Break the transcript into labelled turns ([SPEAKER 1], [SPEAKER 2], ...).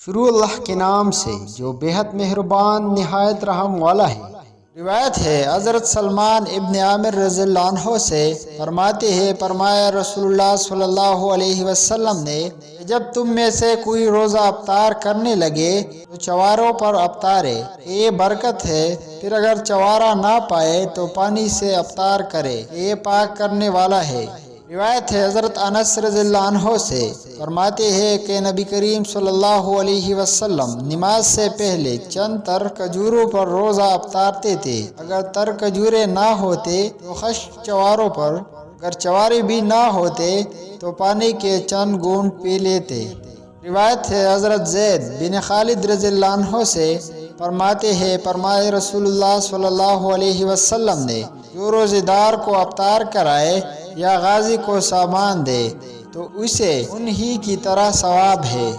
[SPEAKER 1] شروع اللہ کے نام سے جو بےحد مہربان نہایت رحم والا ہے۔ روایت ہے حضرت سلمان ابن عامر رضی اللہ عنہ سے فرماتے ہیں فرمایا رسول اللہ صلی اللہ علیہ وسلم نے کہ جب تم میں سے کوئی روزہ افطار کرنے لگے تو چواروں پر افطارے، یہ برکت ہے۔ پھر اگر چوارا نہ پائے تو پانی سے افطار کرے، یہ پاک کرنے والا ہے۔ روایت ہے حضرت انس رضی اللہ عنہ سے فرماتے ہیں کہ نبی کریم صلی اللہ علیہ وسلم نماز سے پہلے چند تر کھجوروں پر روزہ افطارتے تھے۔ اگر تر کھجورے نہ ہوتے تو خشک چواروں پر، اگر چوارے بھی نہ ہوتے تو پانی کے چند گھونٹ پی لیتے۔ روایت ہے حضرت زید بن خالد رضی اللہ عنہ سے فرماتے ہیں فرمائے رسول اللہ صلی اللہ علیہ وسلم نے جو روزے دار کو افطار کرائے یا غازی کو سامان دے تو اسے انہی کی طرح ثواب ہے۔